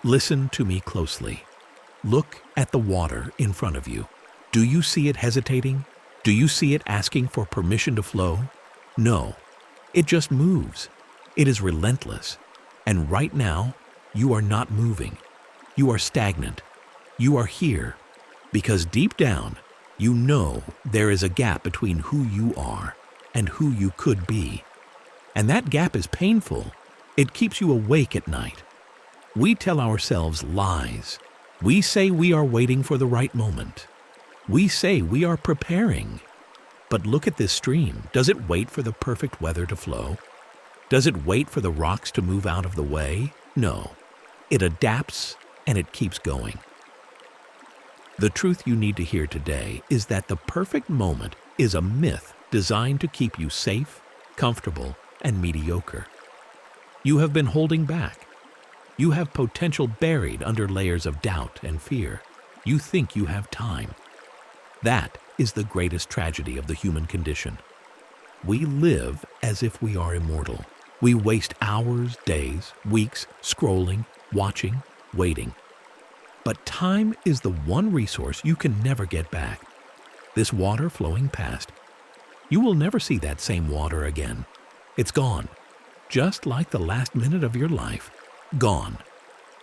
Listen to me closely. Look at the water in front of you. Do you see it hesitating? Do you see it asking for permission to flow? No, it just moves. It is relentless. And right now, you are not moving. You are stagnant. You are here because deep down, you know there is a gap between who you are and who you could be. And that gap is painful. It keeps you awake at night. We tell ourselves lies. We say we are waiting for the right moment. We say we are preparing. But look at this stream. Does it wait for the perfect weather to flow? Does it wait for the rocks to move out of the way? No. It adapts and it keeps going. The truth you need to hear today is that the perfect moment is a myth designed to keep you safe, comfortable, and mediocre. You have been holding back. You have potential buried under layers of doubt and fear. You think you have time. That is the greatest tragedy of the human condition. We live as if we are immortal. We waste hours, days, weeks scrolling, watching, waiting. But time is the one resource you can never get back. This water flowing past, you will never see that same water again. It's gone, just like the last minute of your life, gone.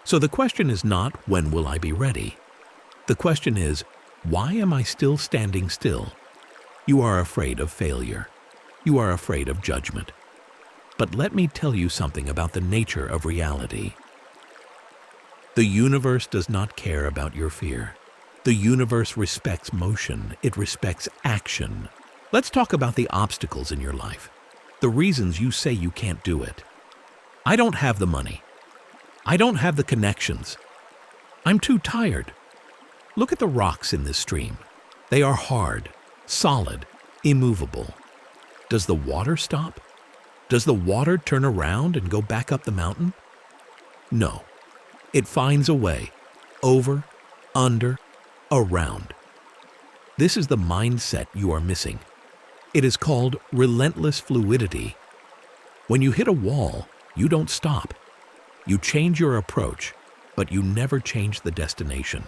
So the question is not, when will I be ready? The question is, why am I still standing still? You are afraid of failure. You are afraid of judgment. But let me tell you something about the nature of reality. The universe does not care about your fear. The universe respects motion. It respects action. Let's talk about the obstacles in your life. The reasons you say you can't do it. I don't have the money. I don't have the connections. I'm too tired. Look at the rocks in this stream. They are hard, solid, immovable. Does the water stop? Does the water turn around and go back up the mountain? No. It finds a way, over, under, around. This is the mindset you are missing. It is called relentless fluidity. When you hit a wall, you don't stop. You change your approach, but you never change the destination.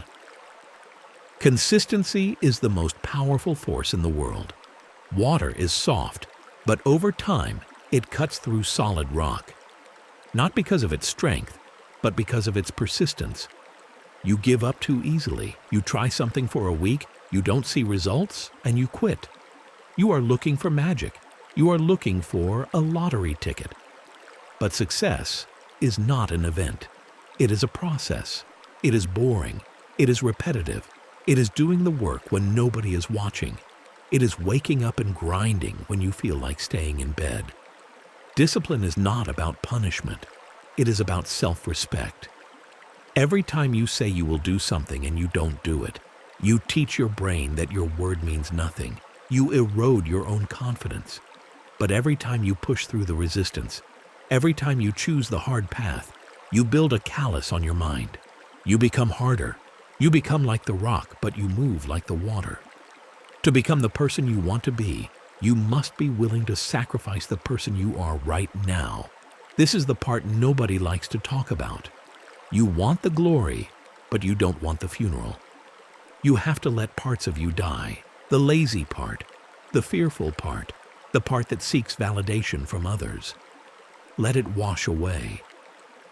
Consistency is the most powerful force in the world. Water is soft, but over time, it cuts through solid rock. Not because of its strength, but because of its persistence. You give up too easily. You try something for a week, you don't see results, and you quit. You are looking for magic. You are looking for a lottery ticket. But success is not an event. It is a process. It is boring. It is repetitive. It is doing the work when nobody is watching. It is waking up and grinding when you feel like staying in bed. Discipline is not about punishment. It is about self-respect. Every time you say you will do something and you don't do it, you teach your brain that your word means nothing. You erode your own confidence. But every time you push through the resistance, every time you choose the hard path, you build a callus on your mind. You become harder. You become like the rock, but you move like the water. To become the person you want to be, you must be willing to sacrifice the person you are right now. This is the part nobody likes to talk about. You want the glory, but you don't want the funeral. You have to let parts of you die. The lazy part, the fearful part, the part that seeks validation from others. Let it wash away.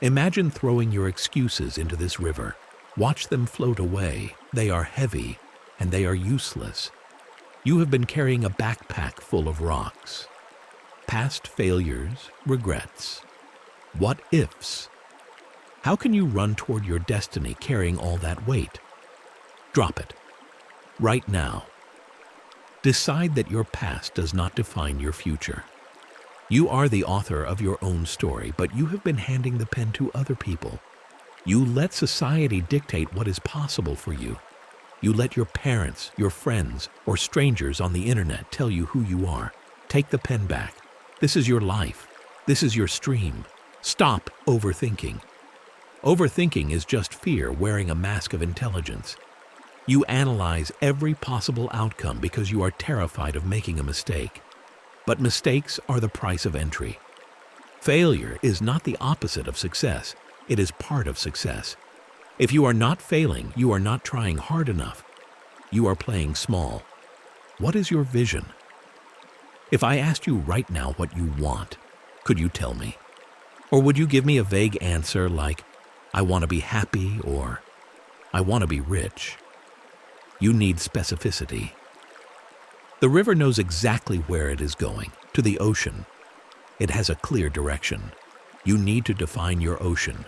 Imagine throwing your excuses into this river. Watch them float away. They are heavy, and they are useless. You have been carrying a backpack full of rocks. Past failures, regrets. What ifs? How can you run toward your destiny carrying all that weight? Drop it. Right now. Decide that your past does not define your future. You are the author of your own story, but you have been handing the pen to other people. You let society dictate what is possible for you. You let your parents, your friends, or strangers on the internet tell you who you are. Take the pen back. This is your life. This is your stream. Stop overthinking. Overthinking is just fear wearing a mask of intelligence. You analyze every possible outcome because you are terrified of making a mistake. But mistakes are the price of entry. Failure is not the opposite of success. It is part of success. If you are not failing, you are not trying hard enough. You are playing small. What is your vision? If I asked you right now what you want, could you tell me? Or would you give me a vague answer like, I want to be happy or I want to be rich? You need specificity. The river knows exactly where it is going, to the ocean. It has a clear direction. You need to define your ocean.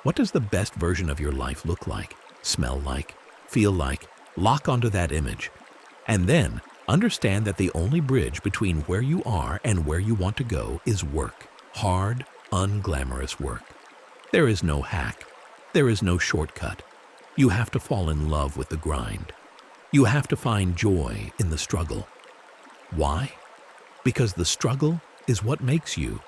What does the best version of your life look like, smell like, feel like? Lock onto that image. And then understand that the only bridge between where you are and where you want to go is work. Hard, unglamorous work. There is no hack. There is no shortcut. You have to fall in love with the grind. You have to find joy in the struggle. Why? Because the struggle is what makes you.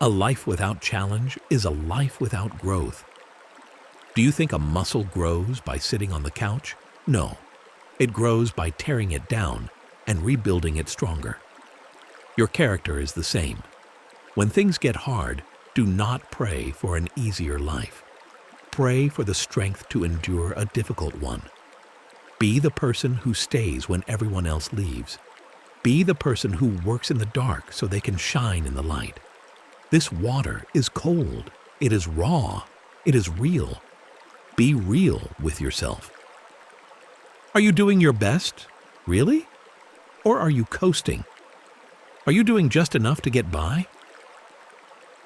A life without challenge is a life without growth. Do you think a muscle grows by sitting on the couch? No. It grows by tearing it down and rebuilding it stronger. Your character is the same. When things get hard, do not pray for an easier life. Pray for the strength to endure a difficult one. Be the person who stays when everyone else leaves. Be the person who works in the dark so they can shine in the light. This water is cold. It is raw. It is real. Be real with yourself. Are you doing your best? Really? Or are you coasting? Are you doing just enough to get by?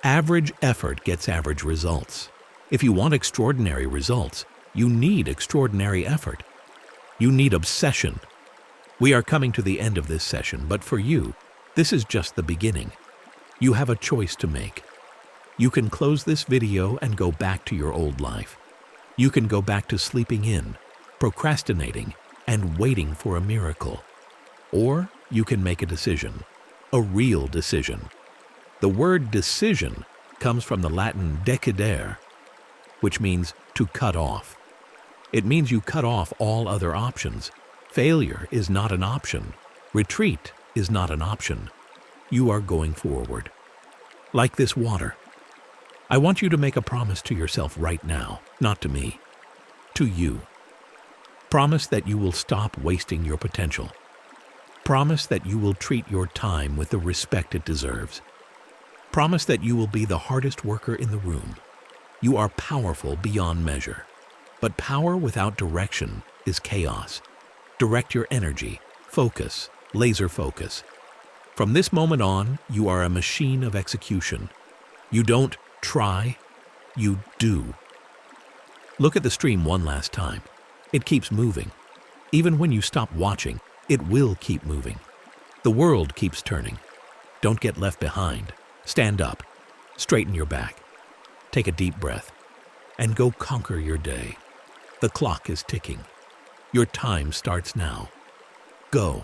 Average effort gets average results. If you want extraordinary results, you need extraordinary effort. You need obsession. We are coming to the end of this session, but for you, this is just the beginning. You have a choice to make. You can close this video and go back to your old life. You can go back to sleeping in, procrastinating, and waiting for a miracle. Or you can make a decision, a real decision. The word decision comes from the Latin decidere, which means to cut off. It means you cut off all other options. Failure is not an option. Retreat is not an option. You are going forward. Like this water. I want you to make a promise to yourself right now, not to me, to you. Promise that you will stop wasting your potential. Promise that you will treat your time with the respect it deserves. Promise that you will be the hardest worker in the room. You are powerful beyond measure. But power without direction is chaos. Direct your energy, focus, laser focus. From this moment on, you are a machine of execution. You don't try, you do. Look at the stream one last time. It keeps moving. Even when you stop watching, it will keep moving. The world keeps turning. Don't get left behind. Stand up, straighten your back, take a deep breath, and go conquer your day. The clock is ticking. Your time starts now. Go.